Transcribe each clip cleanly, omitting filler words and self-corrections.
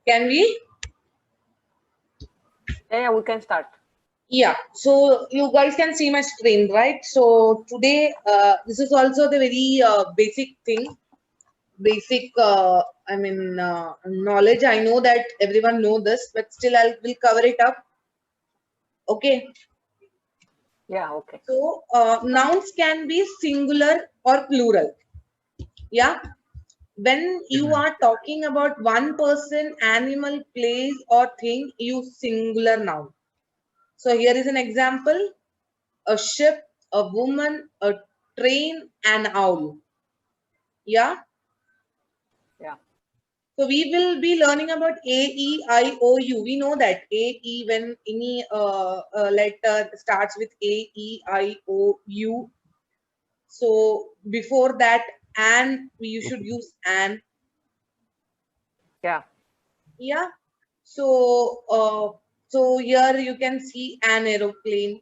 Can we? Yeah, we can start. Yeah, so you guys can see my screen, right? So today, this is also the very basic thing, basic, knowledge. I know that everyone know this, but still will cover it up. Okay. Yeah, okay. So nouns can be singular or plural. Yeah. When you are talking about one person, animal, place, or thing, use singular noun. So here is an example: a ship, a woman, a train, an owl. Yeah. Yeah. So we will be learning about A, E, I, O, U. We know that A, E, when any letter starts with A, E, I, O, U. So before that, and you should use an. Yeah. Yeah. So here you can see an airplane,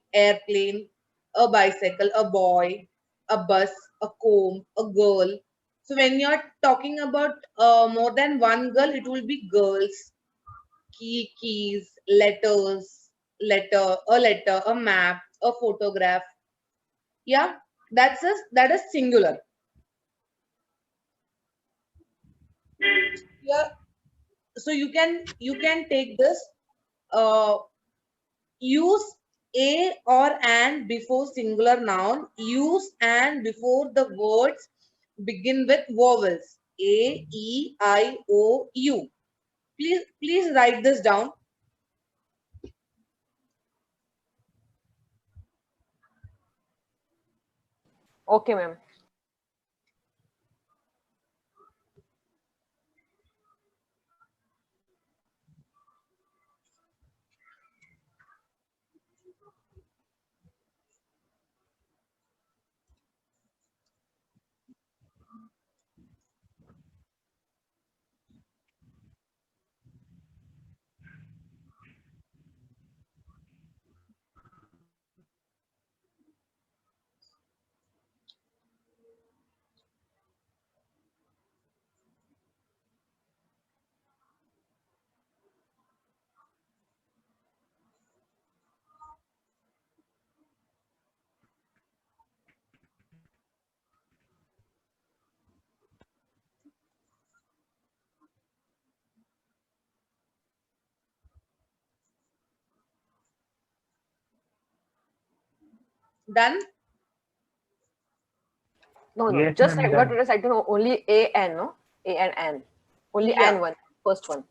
a bicycle, a boy, a bus, a comb, a girl. So when you're talking about more than one girl, it will be girls, keys, letter, a map, a photograph. Yeah, that is singular. Yeah. So you can take this. Uh, Use a or an before singular noun. Use and before the words begin with vowels. A, E, I, O, U. Please write this down. Okay, ma'am. Done? No, Yes, just ma'am, I got done. to just I don't know only A N, no? A and N. Only Yeah. N one, first one.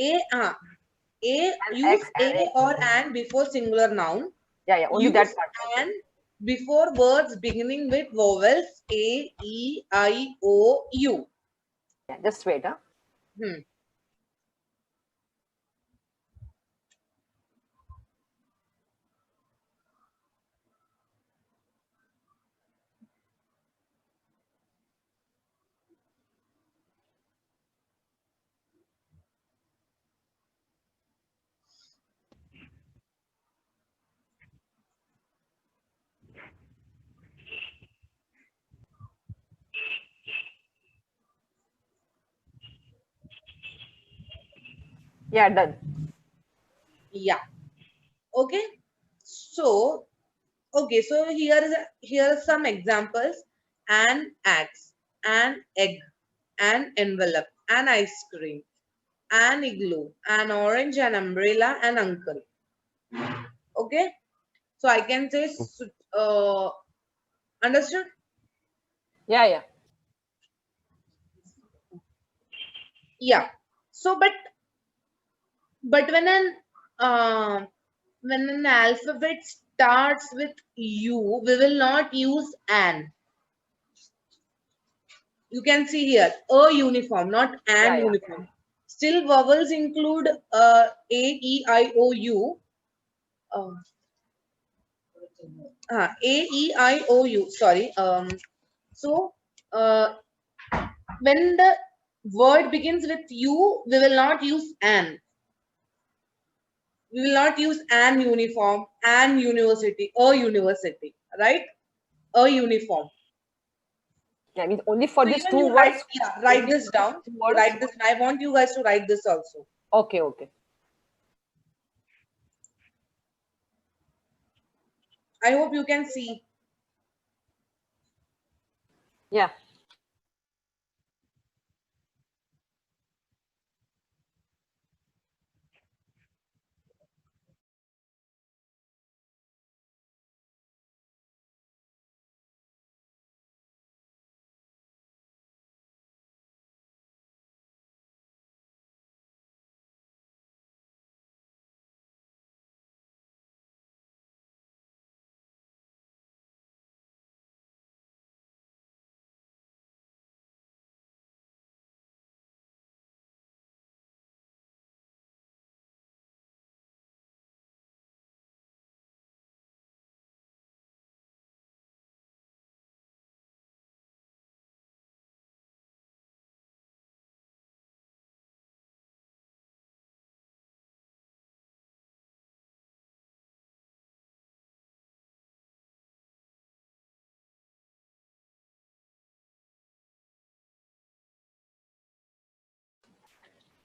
A, And use X a and A. or an before singular noun. Yeah, only that Use part. an before words beginning with vowels A, E, I, O, U. Yeah, just wait, huh? Hmm. Yeah, done. Yeah. Okay. So here are some examples: an axe, an egg, an envelope, an ice cream, an igloo, an orange, an umbrella, an uncle. Okay, so I can say understood. Yeah. Yeah. So but when an alphabet starts with U, we will not use an. You can see here a uniform, not an Yeah. uniform. Still, vowels include a, e, I, o, u. Uh, a, e, I, o, u. Sorry. So uh, when the word begins with u, we will not use an. We will not use an uniform, an university, right? A uniform. Yeah, I mean only for So these even two you write, words. yeah, write Only this for these down. two words. Write this. I want you guys to write this also. Okay, okay. I hope you can see. Yeah.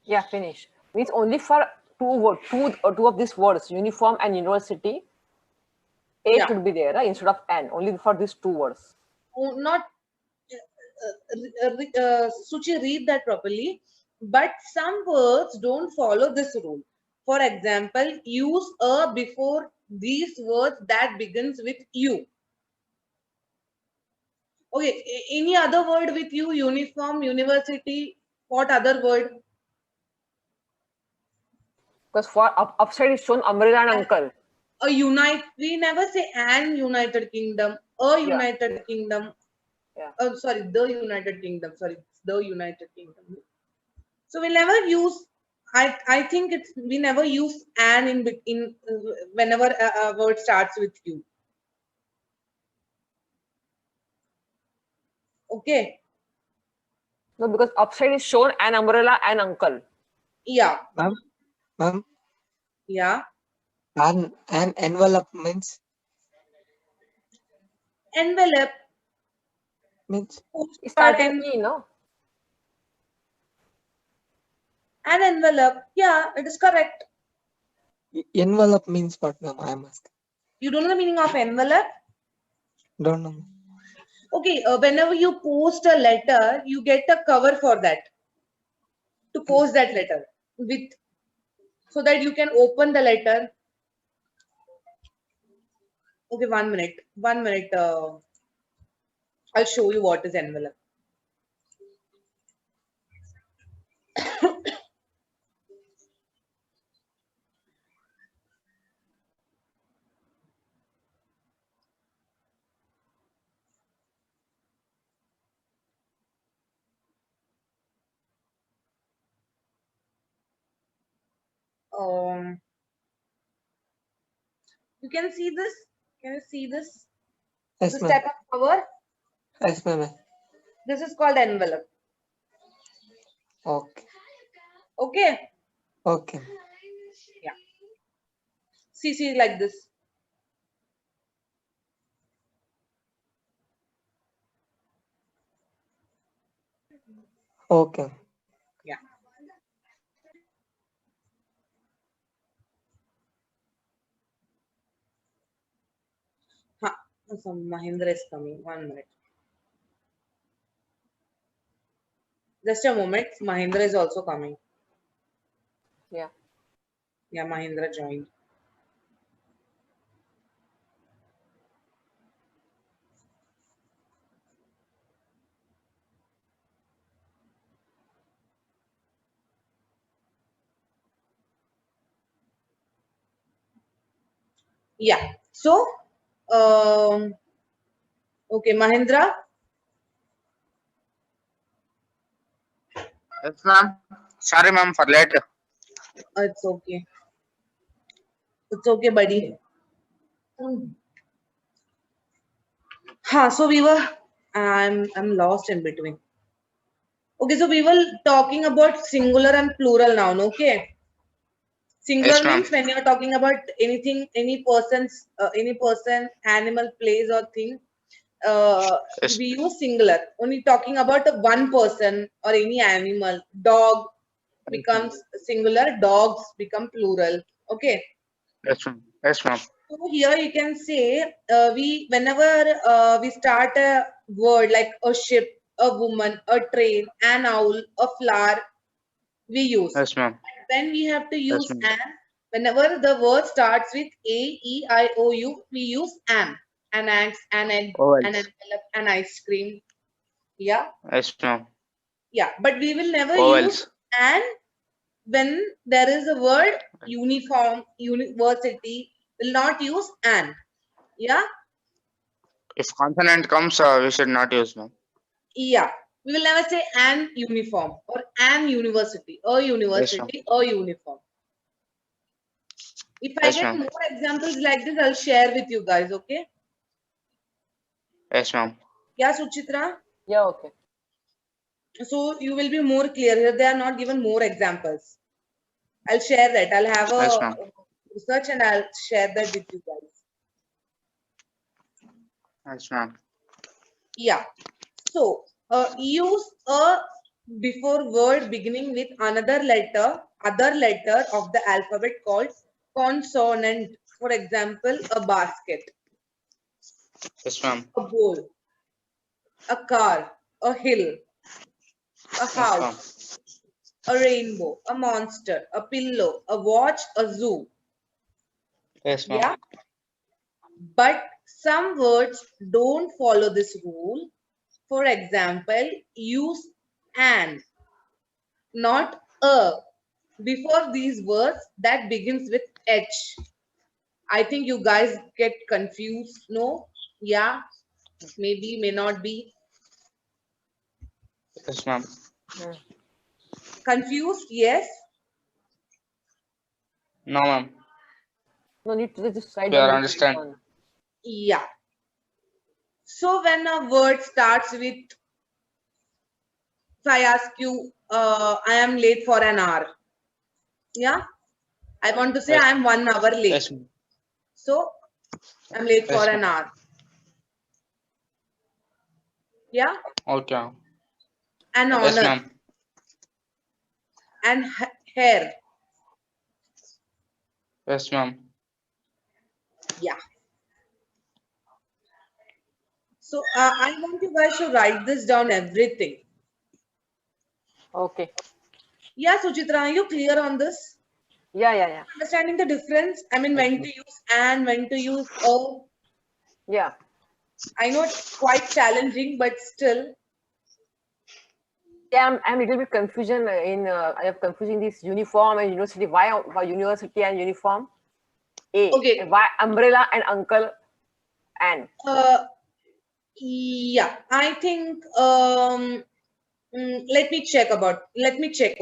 Yeah, finish. Means only for two of these words, uniform and university, A Yeah. should be there instead of N. Only for these two words. Oh, not Suchi, read that properly. But some words don't follow this rule. For example, use a before these words that begins with U. Okay, any other word with you? Uniform, university, what other word? Because for upside is shown umbrella and uncle. A unite, we never say an United Kingdom, a Yeah, United Kingdom. yeah. Oh, sorry, the United Kingdom. Sorry, it's the United Kingdom. So we never use. I think it's we never use an in whenever a word starts with you. Okay. No, because upside is shown an umbrella and uncle. Yeah. Ma'am, Yeah. an envelope means Envelope. means It's Postcard starting and E, no? an envelope. Yeah, it is correct. envelope means what, ma'am? I'm asking. You don't know the meaning of envelope? Don't know. Okay. Whenever you post a letter, you get a cover for that to post that letter with, so that you can open the letter. Okay, 1 minute. 1 minute. I'll show you what is envelope. Um, you can see this. Can you see this? Yes, This ma'am. type of cover. Yes, ma'am. This is called envelope. Okay. Okay. Okay. Yeah. See like this. Okay. Yeah. Some Mahindra is coming. 1 minute. Just a moment. Mahindra is also coming. Yeah. Yeah, Mahindra joined. Yeah. So, okay, Mahindra. Yes, ma'am. Sorry, ma'am, for late. It's okay. It's okay, buddy. So we were. I'm lost in between. Okay, so we were talking about singular and plural noun. Okay. Yes, Singular ma'am. means when you're talking about anything, any person, animal, place, or thing. Yes, We use singular. Only talking about one person or any animal, dog. becomes singular, dogs become plural. Okay. Yes, ma'am. Yes, ma'am. So here you can say whenever we start a word like a ship, a woman, a train, an owl, a flower, we use. Yes, ma'am. When we have to Yes, use ma'am. whenever the word starts with A, E, I, O, U, we use an. An ant, an egg, an Vowels. envelope, an ice cream. Yeah, Yes, ma'am. yeah. But we will never use Vowels. an when there is a word uniform, university, will not use an. Yeah, If consonant comes, we should not use, ma'am. yeah. We will never say an uniform or an university, a Yes, ma'am. university, a uniform. If I Yes, get ma'am. more examples like this, I'll share with you guys, okay? Yes, ma'am. Yeah, Suchitra? Yeah, okay. So you will be more clear here. They are not given more examples. I'll share that. I'll have Yes, a ma'am. research and I'll share that with you guys. Yes, ma'am. Yeah. So use a before word beginning with other letter of the alphabet called consonant. For example, a basket, Yes, ma'am. a bowl, a car, a hill, a Yes, ma'am. house, a rainbow, a monster, a pillow, a watch, a zoo. Yes, ma'am. Yeah. But some words don't follow this rule. For example, use an, not a, before these words that begins with H. I think you guys get confused. No? Yeah? Maybe, may not be. Yes, ma'am. Hmm. Confused? Yes? No, ma'am. No need to just write We down are the understand. one. Yeah. So when a word starts with, if I ask you, I am late for an hour. Yeah? I want to say Yes. I am 1 hour late. Yes, ma'am. So I'm late for Yes, an ma'am. hour. Yeah? Okay. An Yes, honor. ma'am. And hair. Yes, ma'am. Yeah. So I want you guys to write this down, everything. Okay. Yeah, Suchitra, are you clear on this? Yeah. Understanding the difference? I mean, when to use and when to use a. Yeah. I know it's quite challenging, but still. Yeah, I'm a little bit confusion I have confusing this uniform and university. Why university and uniform? A. Okay. And why umbrella and uncle and? Yeah, I think let me check.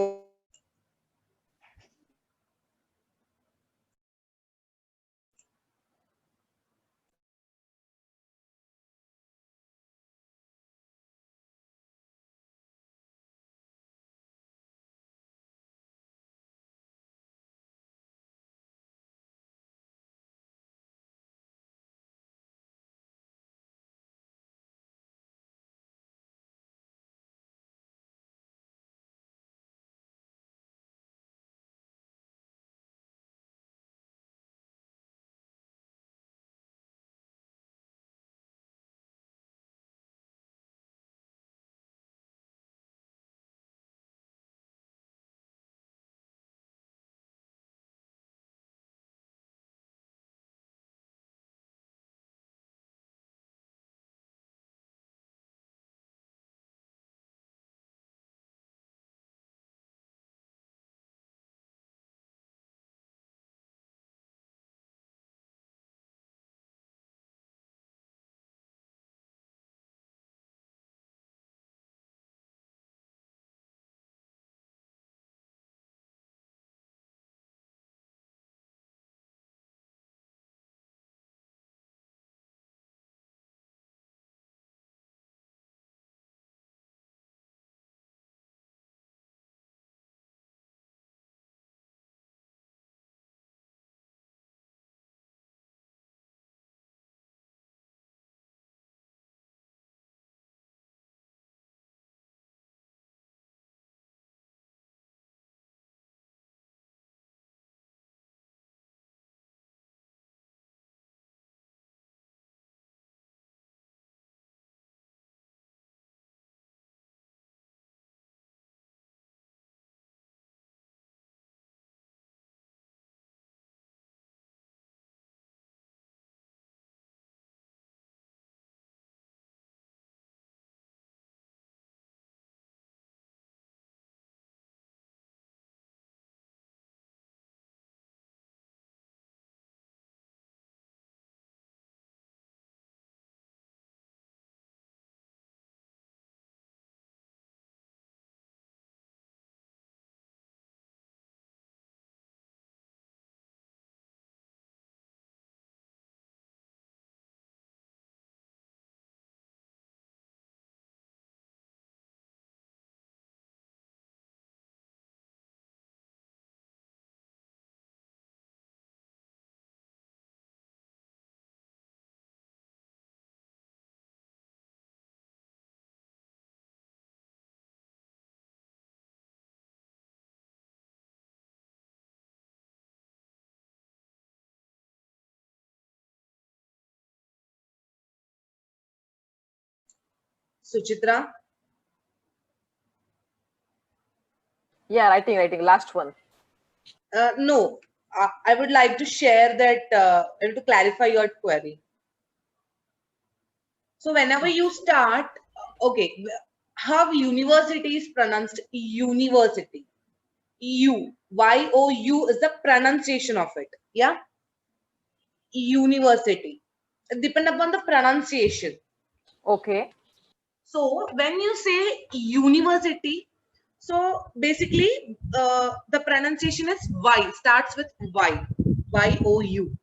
Suchitra? Yeah, writing. Last one. No, I would like to share that, to clarify your query. So whenever you start, okay, how university is pronounced university. YOU is the pronunciation of it. Yeah. University. Depend upon the pronunciation. Okay. So when you say university, so basically the pronunciation is Y, starts with Y, YOU.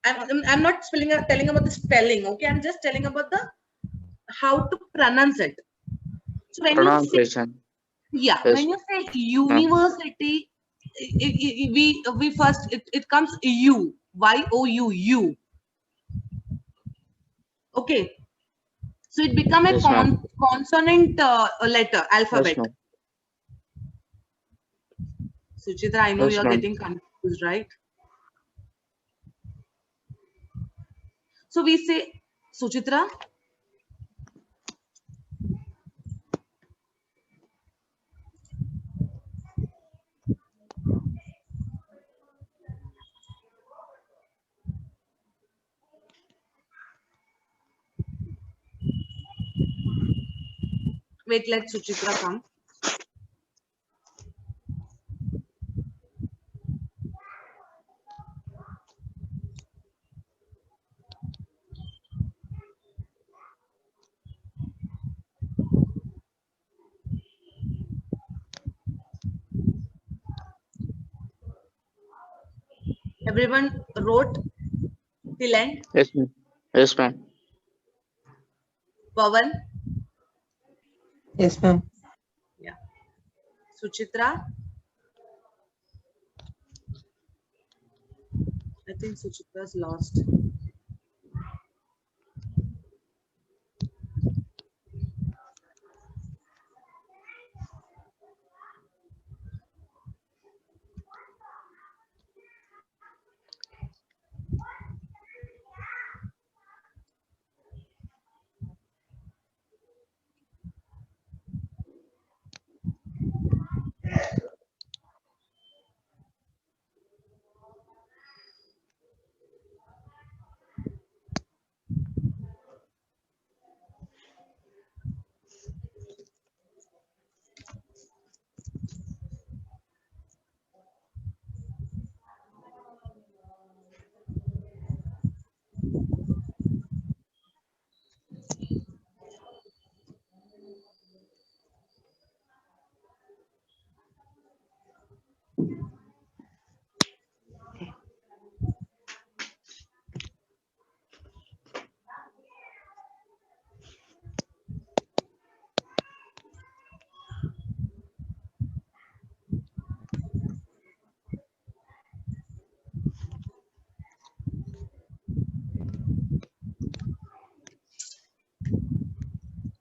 I'm not telling about the spelling, okay? I'm just telling about the how to pronounce it. So when you say, Pronunciation. yeah, Yes, when you say ma'am. university, we first it comes YOU. Okay, so it become a Yes, ma'am. consonant letter Yes, alphabet. ma'am. Suchitra, I know Yes, you're ma'am. getting confused, right? So we say, Suchitra, wait, let Suchitra come. Everyone wrote till end. Yes, ma'am. Yes, ma'am. Pawan, Yes, ma'am. yeah. Suchitra, I think Suchitra's lost.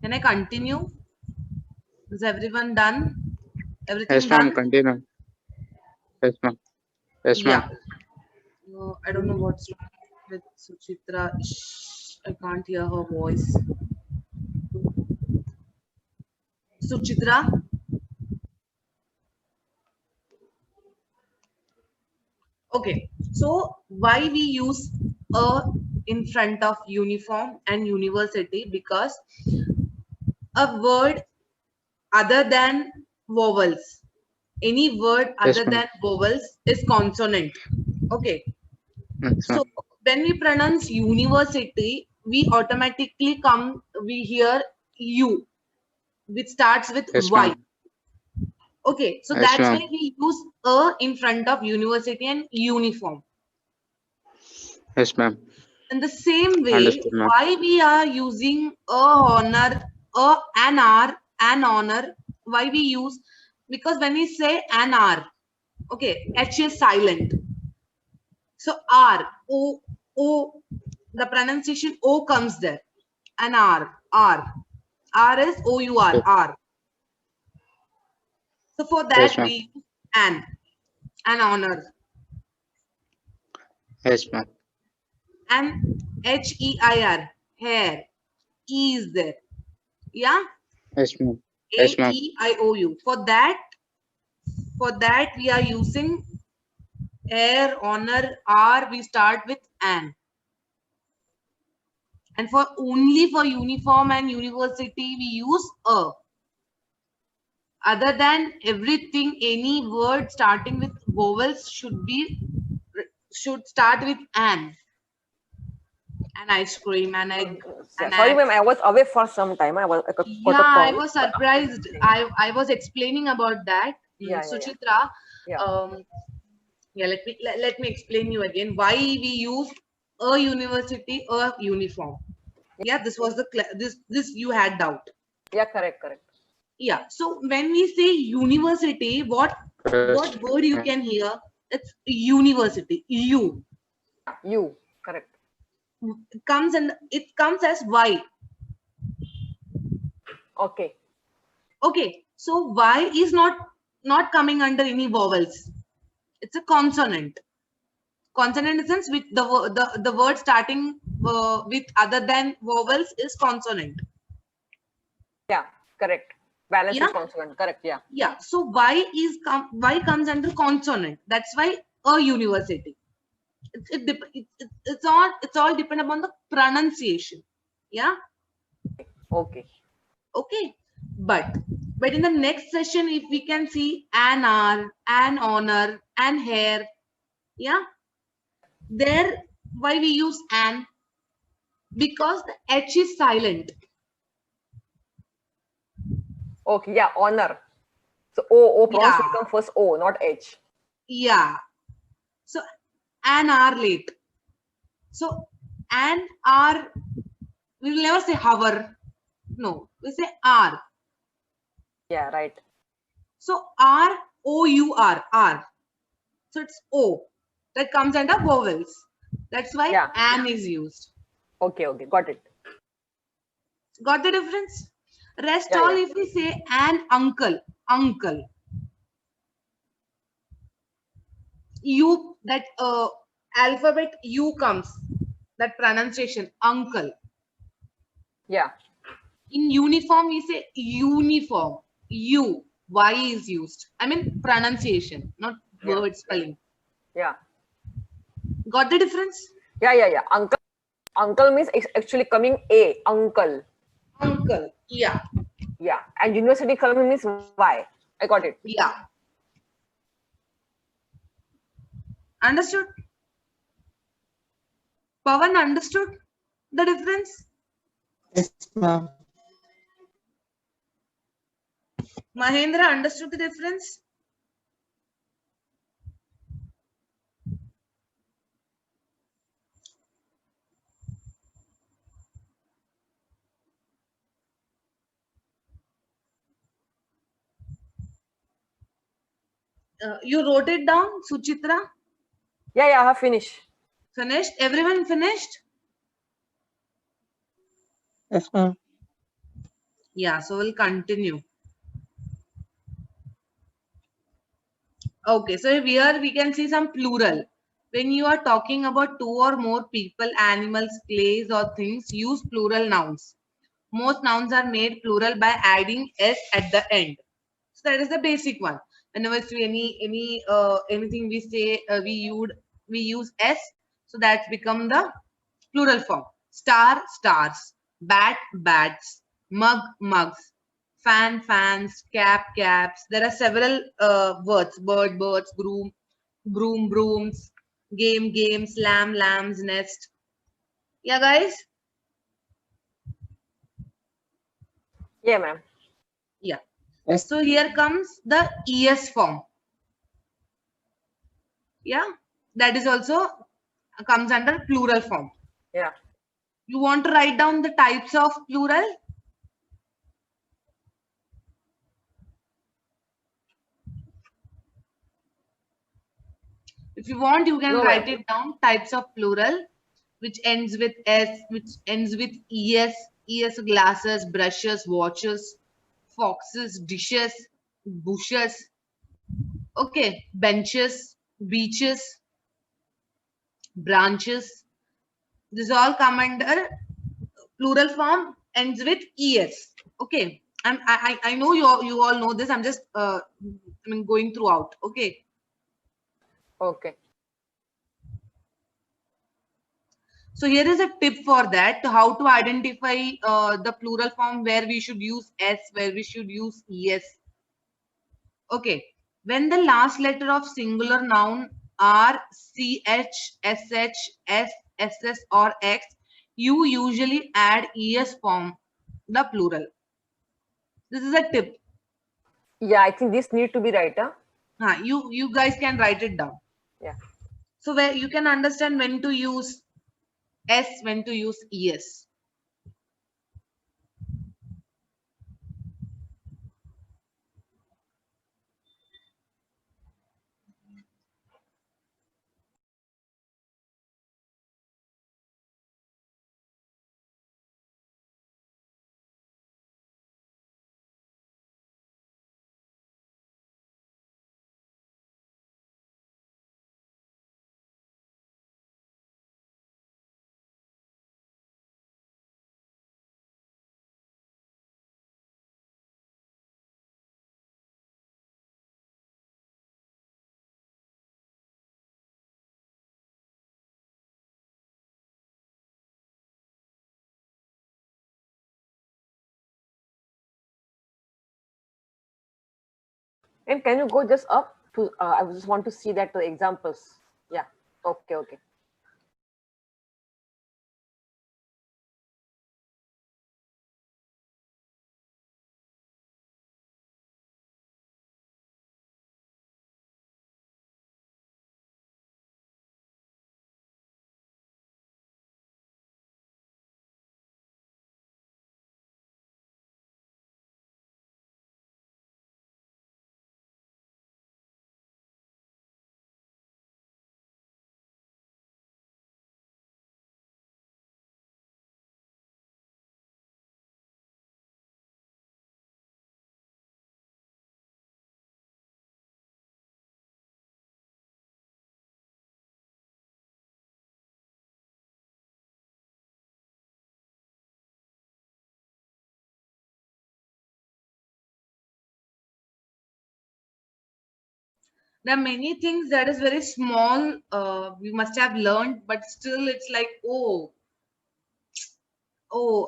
Can I continue? Is everyone done? Everything Yes, ma'am. done? Continue. Yes, ma'am. Yes, ma'am. Yeah. I don't know what's wrong with Suchitra. Shh, I can't hear her voice. Suchitra, okay. So why we use a in front of uniform and university? Because a word other than vowels, any word Yes, other ma'am. than vowels is consonant. Okay. Yes, So ma'am. when we pronounce university, we hear U, which starts with Yes, Y. ma'am. Okay, so Yes, that's why ma'am. we use a in front of university and uniform. Yes, ma'am. In the same way, Understood, ma'am. why we are using a honor, an R, an honor, why we use, because when we say an R, okay, H is silent. So R, O, the pronunciation O comes there. An R is O-U-R, Yes, R. So for yes, that ma'am. we use an honor. Yes, ma'am. And H-E-I-R, hair, E is there. Yeah. Yes, ma'am. A, Yes, ma'am. E, I, O, U. For that we are using air, honor, R, we start with an. And for only for uniform and university, we use a. Other than everything, any word starting with vowels should start with an. An ice cream, an egg, an Sorry, axe. ma'am. I was away for some time. I got Yeah, a I call. was surprised. I was explaining about that. Yeah. Suchitra, Yeah. yeah, let me explain you again why we use a university or uniform. Yeah, this was the this you had doubt. Yeah. Correct. Yeah, so when we say university, what Yes, word you ma'am. can hear? It's university. U You. Correct. it comes as Y. Okay. Okay, so Y is not coming under any vowels. It's a consonant. Consonant in the sense with the word starting with other than vowels is consonant. Yeah. Correct. Balance Yeah, is consonant. Correct. Yeah. yeah. So Y comes under consonant. That's why a university. It's all depend upon the pronunciation. Yeah. Okay. Okay. But in the next session, if we can see an hour, an honor, an hair. Yeah. There, why we use an? Because the H is silent. Okay. Yeah. Honor. So O pronouns Yeah. will come first. O, not H. Yeah. So an hour late. So an hour, we will never say hour. No, we say hour. Yeah. Right. So R-O-U-R, R. So it's O. That comes under vowels. That's why Yeah. an is used. Okay. Got it. Got the difference? Rest Yeah. all Yeah. if we say an uncle, uncle. U, that alphabet U comes. That pronunciation, uncle. Yeah. In uniform, we say uniform. U, Y is used. I mean pronunciation, not Yeah. word spelling. Yeah. Got the difference? Yeah. Uncle. Uncle means actually coming A. Uncle. Uncle. Yeah. Yeah. And university coming means Y. I got it. Yeah. Understood? Pawan understood the difference? Yes, ma'am. Mahendra understood the difference? You wrote it down, Suchitra? Yeah. I have finished. Finished? Everyone finished? Yes, ma'am. Yeah, so we'll continue. Okay, so here we can see some plural. When you are talking about two or more people, animals, places, or things, use plural nouns. Most nouns are made plural by adding s at the end. So that is the basic one. Whenever we anything we say we use s, so that's become the plural form. Star, stars. Bat, bats. Mug, mugs. Fan, fans. Cap, caps. There are several words. Bird, birds. Groom, broom, brooms. Game, games. Lamb, lambs. Nest. Yeah, guys. Yeah, ma'am. Yeah. Yes. So here comes the es form. Yeah, that is also comes under plural form. Yeah. You want to write down the types of plural? If you want, you can No, write ma'am. it down. Types of plural, which ends with s, which ends with es. Es, glasses, brushes, watches, foxes, dishes, bushes. Okay, benches, beaches, branches. This all come under plural form ends with es. Okay, I know you all know this. I'm just going throughout. Okay. Okay. So here is a tip for that, how to identify the plural form where we should use s, where we should use es. Okay, when the last letter of singular noun are ch, sh, s, ss or x, you usually add es form the plural. This is a tip. Yeah, I think this need to be right, huh? You guys can write it down. Yeah. So where you can understand when to use s, when to use es. And can you go just up to? I just want to see that the examples. Yeah. Okay. Okay. There are many things that is very small, we must have learned, but still it's like, oh,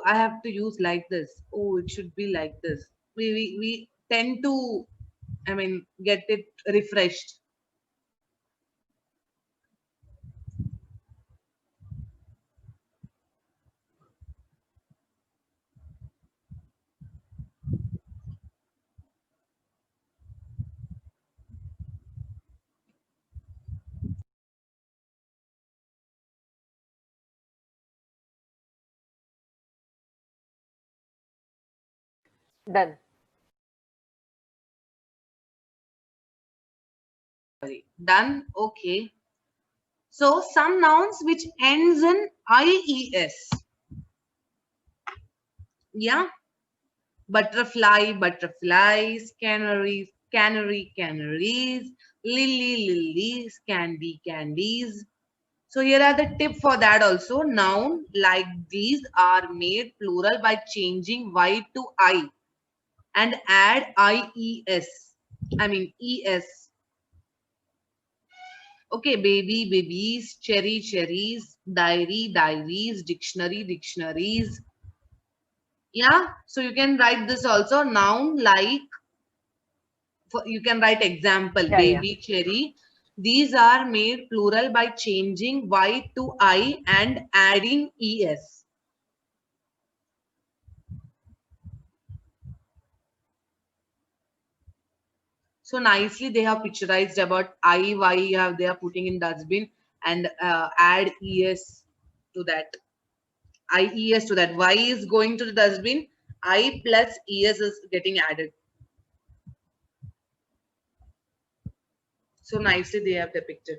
I have to use like this. Oh, it should be like this. We tend to, get it refreshed. Done. Sorry. Done. Okay. So some nouns which ends in ies. Yeah. Butterfly, butterflies, canaries, canary, canaries, lily, lilies, candy, candies. So here are the tip for that also. Noun like these are made plural by changing y to I and add ies. Es. Okay, baby, babies, cherry, cherries, diary, diaries, dictionary, dictionaries. Yeah, so you can write this also. Noun like, you can write example, Yeah. Yeah. baby, cherry. These are made plural by changing y to I and adding es. So nicely they have picturized about I, y have they are putting in dustbin and add es to that. IES to that. Y is going to the dustbin. I plus ES is getting added. So nicely they have depicted.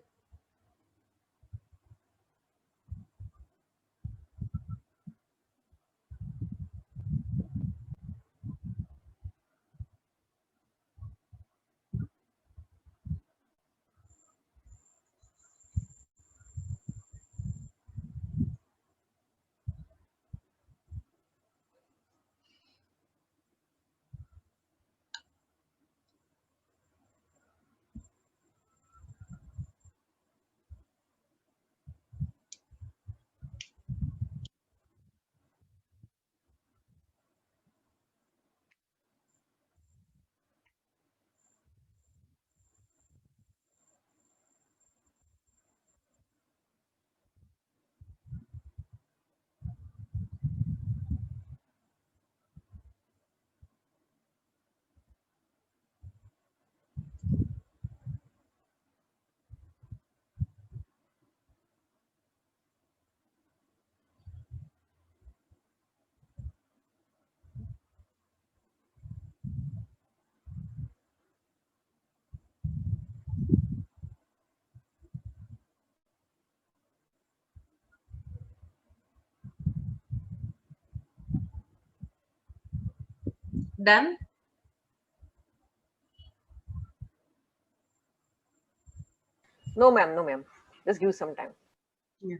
Done? No, ma'am. No, ma'am. Just give some time. Yeah.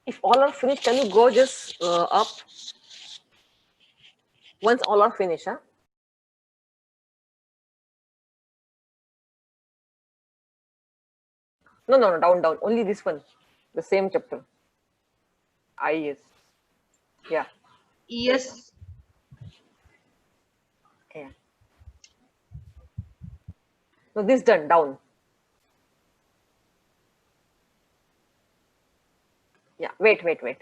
If all are finished, can you go just up? Once all are finished, huh? No, no, no, down, down. Only this one. The same chapter. IES. Yeah. Yes. Yeah. No, this done. Down. Yeah. Wait, wait, wait.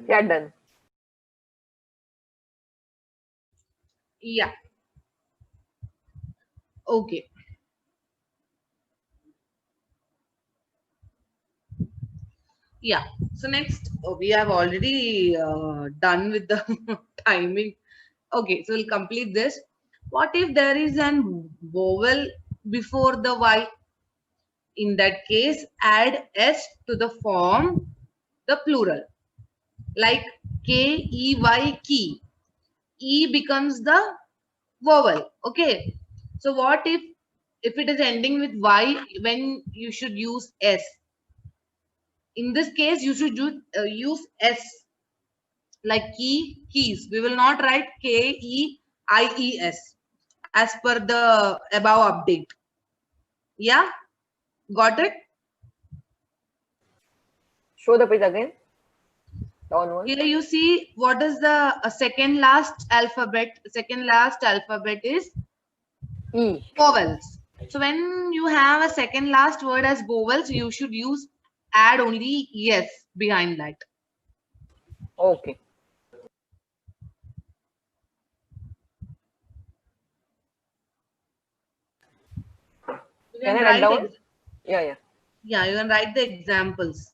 Yeah, done. Yeah. Okay. Yeah. So next, we have already done with the timing. Okay, so we'll complete this. What if there is an vowel before the Y? In that case, add S to the form the plural, like K-E-Y key. E becomes the vowel. Okay. So what if it is ending with Y when you should use S? In this case, you should use S like keys. We will not write K-E-I-E-S as per the above update. Yeah, got it? Show the page again. Down one. Here you see what is the second last alphabet. Second last alphabet is E. vowels. So when you have a second last word as vowels, you should add only yes behind that. Okay. You Can I can write write down? Yeah, yeah. yeah, you can write the examples.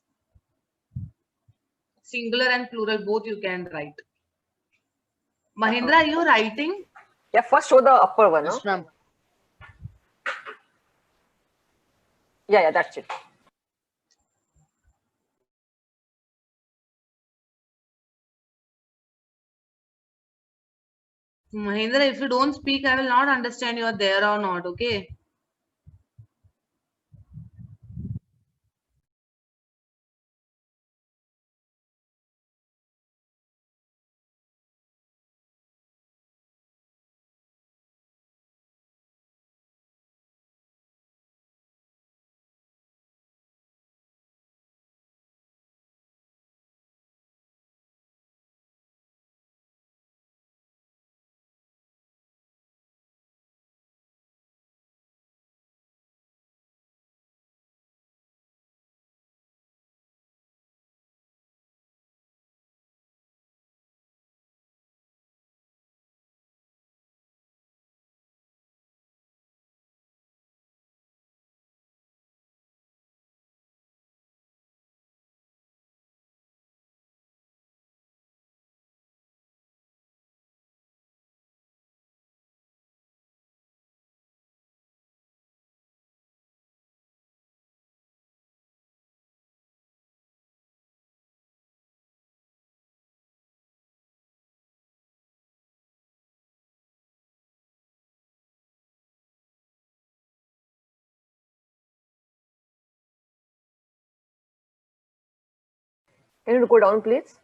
Singular and plural both you can write. Mahindra, are you writing? Yeah, first show the upper one, Yes, huh? ma'am. Yeah, yeah, that's it. Mahindra, if you don't speak, I will not understand you are there or not, okay? Can you go down, please?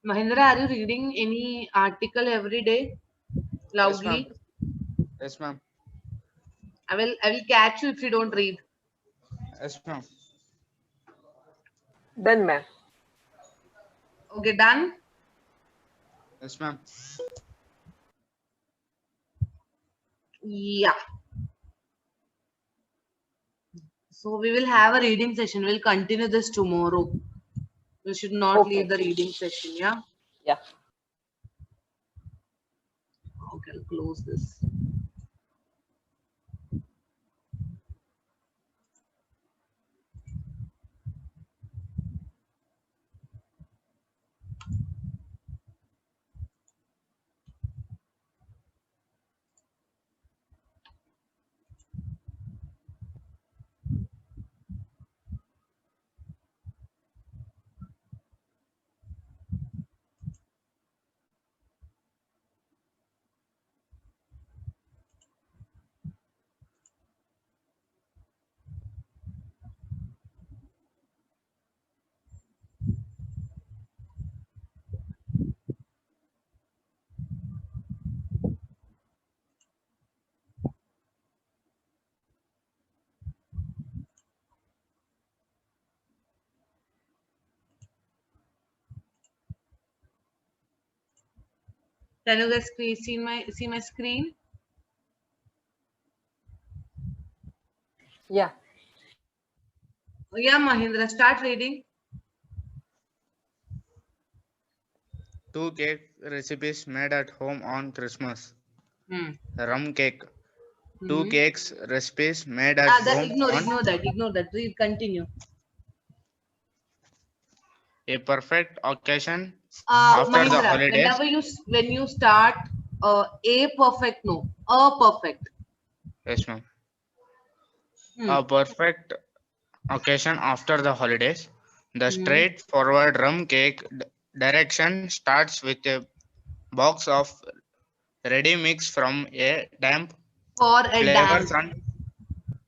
Mahindra, are you reading any article every day loudly? Yes, ma'am. I will catch you if you don't read. Yes, ma'am. Done, ma'am. Okay, done. Yes, ma'am. Yeah. So we will have a reading session. We'll continue this tomorrow. We should not Okay. leave the reading session. Yeah. Yeah. Okay, I'll close this. Can you guys see my screen? Yeah. Oh, yeah, Mahindra, start reading. 2 cake recipes made at home on Christmas. Hmm. Rum cake. 2 Mhm. cakes recipes made at home on Ignore that. Read, continue. a perfect occasion after the Mahindra, holidays. when you start a perfect, no, a perfect. Yes, ma'am. Hmm. A perfect occasion after the holidays. The Mhm. straightforward rum cake direction starts with a box of ready mix from a damp For a flavors damp. and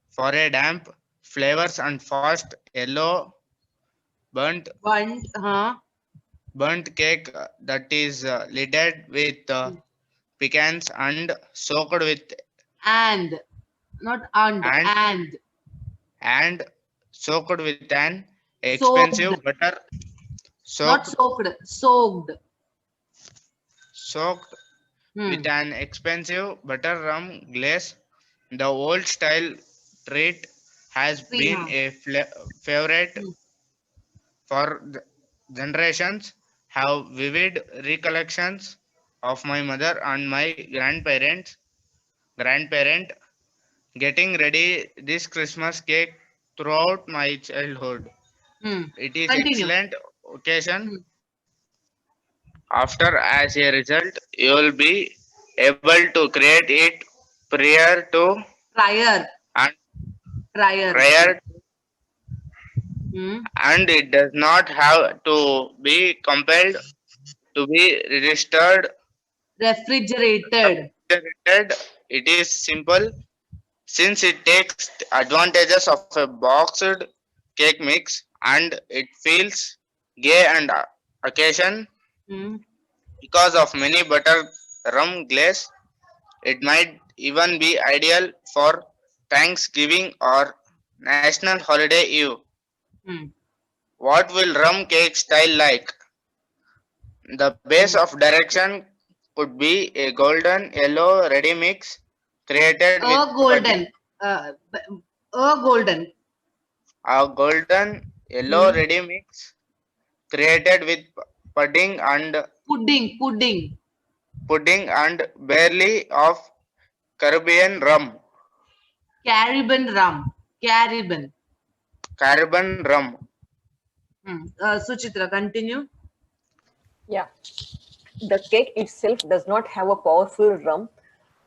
for a damp flavors and fast yellow burnt burnt cake that is lidded with pecans And, not and and soaked with an expensive soaked, butter not soaked soaked. soaked Hmm. with an expensive butter rum glaze. The old style treat has been a favorite Hmm. for generations. Have vivid recollections of my mother and my grandparent getting ready this Christmas cake throughout my childhood. Hmm. It is Continue. excellent occasion. Hmm. After, as a result, you will be able to create it prior to Prior. and Prior. prior, Hmm. and it does not have to be compelled to be registered. Refrigerated. Refrigerated. It is simple since it takes advantages of a boxed cake mix and it feels gay and occasion Hmm. because of many butter rum glaze. It might even be ideal for Thanksgiving or National Holiday Eve. Hmm. What will rum cake style like? The base of direction could be a golden yellow ready mix created with A golden. A golden. a golden yellow ready mix created with pudding and Pudding. barley of Caribbean rum. Caribbean rum. Caribbean. Caribbean rum. Suchitra, continue. Yeah. The cake itself does not have a powerful rum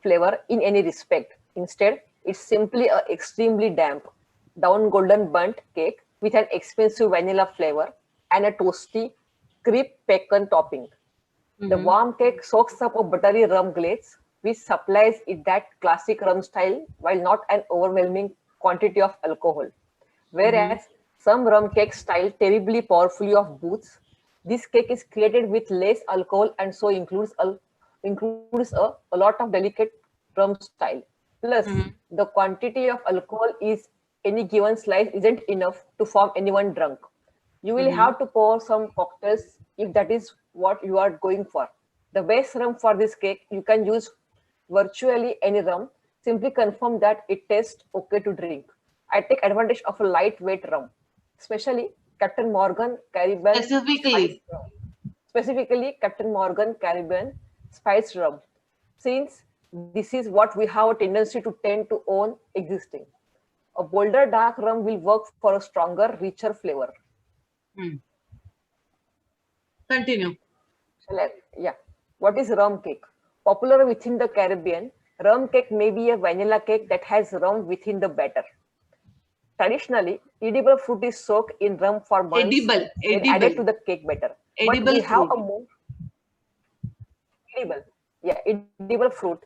flavor in any respect. Instead, it's simply a extremely damp, down golden burnt cake with an expensive vanilla flavor and a toasty crepe pecan topping. The warm cake soaks up a buttery rum glaze, which supplies it that classic rum style while not an overwhelming quantity of alcohol. Whereas some rum cakes style terribly powerfully of booze, this cake is created with less alcohol and so includes a lot of delicate rum style. Plus, the quantity of alcohol is any given slice isn't enough to form anyone drunk. You will have to pour some cocktails if that is what you are going for. The best rum for this cake, you can use virtually any rum. Simply confirm that it tastes okay to drink. I take advantage of a lightweight rum, especially Captain Morgan Caribbean Specifically. Spice rum. Specifically Captain Morgan Caribbean Spice rum, since this is what we have a tendency to tend to own existing. A bolder dark rum will work for a stronger, richer flavor. Continue. Yeah. What is rum cake? Popular within the Caribbean, rum cake may be a vanilla cake that has rum within the batter. Traditionally, edible fruit is soaked in rum for months and added to the cake batter. Edible but we have fruit. a more edible fruit.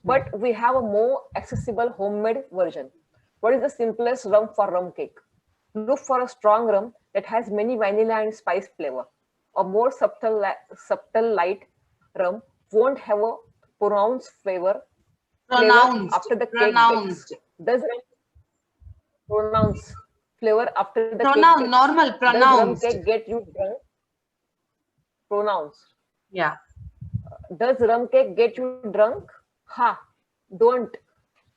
But we have a more accessible homemade version. What is the simplest rum for rum cake? Look for a strong rum that has many vanilla and spice flavor. A more subtle light rum won't have a pronounced flavor after the cake bakes. Does pronounce flavor after the cake bakes. Normal pronounced. Does rum cake get you drunk? Pronounced. Yeah. Does rum cake get you drunk? Don't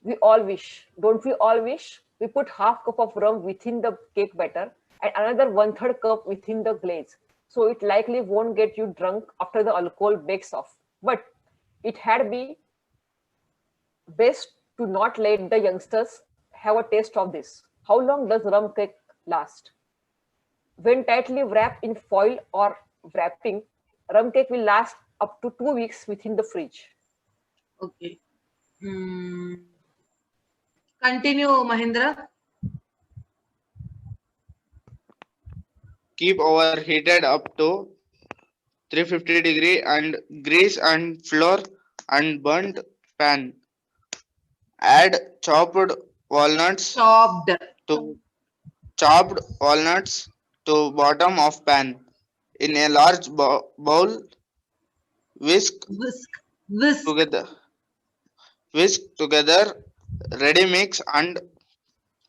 we all wish? Don't we all wish? We put half cup of rum within the cake batter and another 1/3 cup within the glaze. So it likely won't get you drunk after the alcohol bakes off. But it had be best to not let the youngsters have a taste of this. How long does rum cake last? When tightly wrapped in foil or wrapping, rum cake will last up to 2 weeks within the fridge. Okay. Continue, Mahindra. Keep overheated up to 350 degree and grease and flour and burnt pan. Add chopped walnuts to bottom of pan. In a large bowl, whisk together ready mix and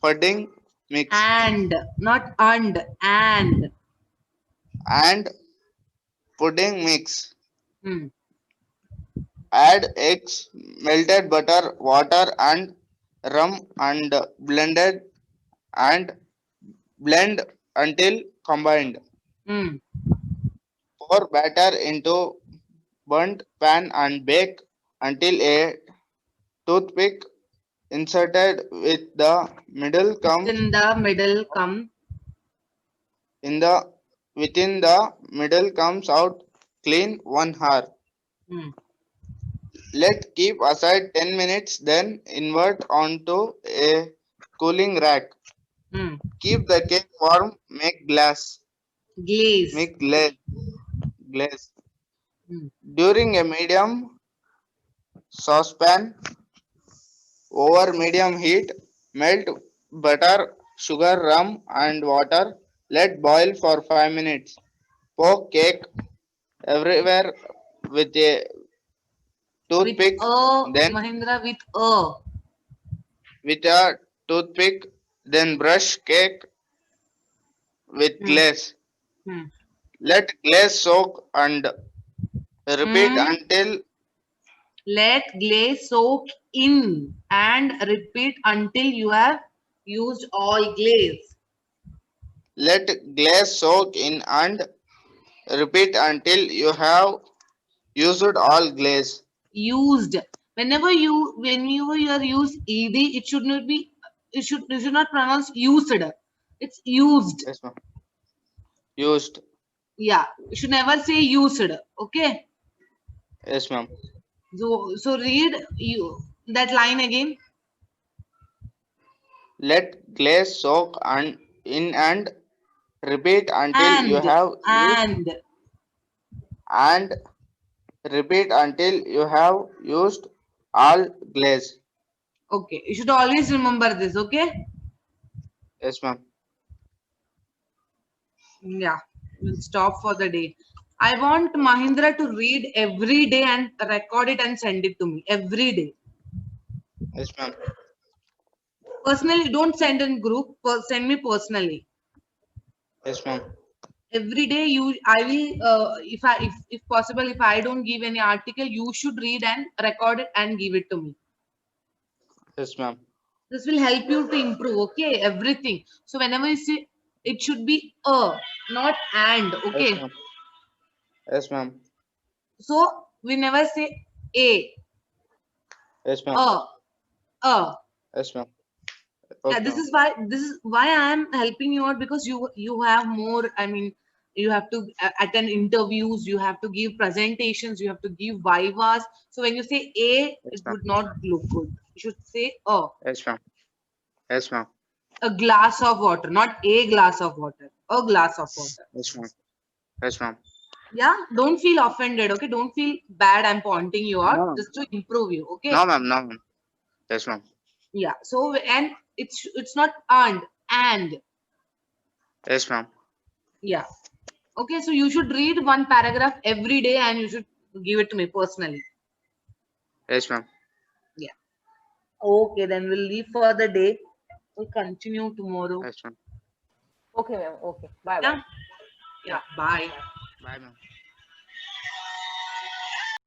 pudding mix. And Pudding mix. Add eggs, melted butter, water and rum and blend until combined. Pour batter into burnt pan and bake until a toothpick inserted within the middle comes out clean 1 hour. Let keep aside 10 minutes, then invert onto a cooling rack. Keep the cake warm, make glaze. During a medium saucepan, over medium heat, melt butter, sugar, rum and water. Let boil for 5 minutes. Poke cake everywhere with a toothpick. Mahindra, with a toothpick, then brush cake with glaze. Let glaze soak and repeat Hmm. until Let glaze soak in and repeat until you have used all glaze. let glaze soak in and repeat until you have used all glaze. Used. Whenever you are use ed, it should not be. You should not pronounce used. It's used. Yes, ma'am. Used. Yeah. You should never say used. Okay. Yes, ma'am. So read you that line again. Let glaze soak and in and repeat until you And have used and and repeat until you have used all glaze. okay. You should always remember this. Okay. Yes, ma'am. Yeah, we'll stop for the day. I want Mahindra to read every day and record it and send it to me every day. Yes, ma'am. Personally, don't send in group. Send me personally. Yes, ma'am. Every day, I will. If possible, if I don't give any article, you should read and record it and give it to me. Yes, ma'am. This will help you to improve. Okay, everything. So whenever you say, it should be not and. Yes, Okay. ma'am. Yes, ma'am. So we never say a, Yes, ma'am. a, a. Yes, ma'am. Yeah, Okay, ma'am. this is why I am helping you out, because you have more. I mean, you have to attend interviews, you have to give presentations, you have to give vivas. So when you say a, Yes, it ma'am. would not look good. You should say Yes, ma'am. Yes, ma'am. a glass of water, not a glass of water, a glass of water. Yes, ma'am. Yes, ma'am. Yeah, don't feel offended. Okay, don't feel bad. I'm pointing you out No, ma'am. just to improve you. Okay. No, ma'am. No, ma'am. Yes, ma'am. Yeah. So and it's not and. Yes, ma'am. Yeah. Okay, so you should read one paragraph every day and you should give it to me personally. Yes, ma'am. Yeah. Okay, then we'll leave for the day. We'll continue tomorrow. Yes, ma'am. Okay, ma'am. Okay. Bye bye. Yeah. Yeah. Bye. Bye, ma'am.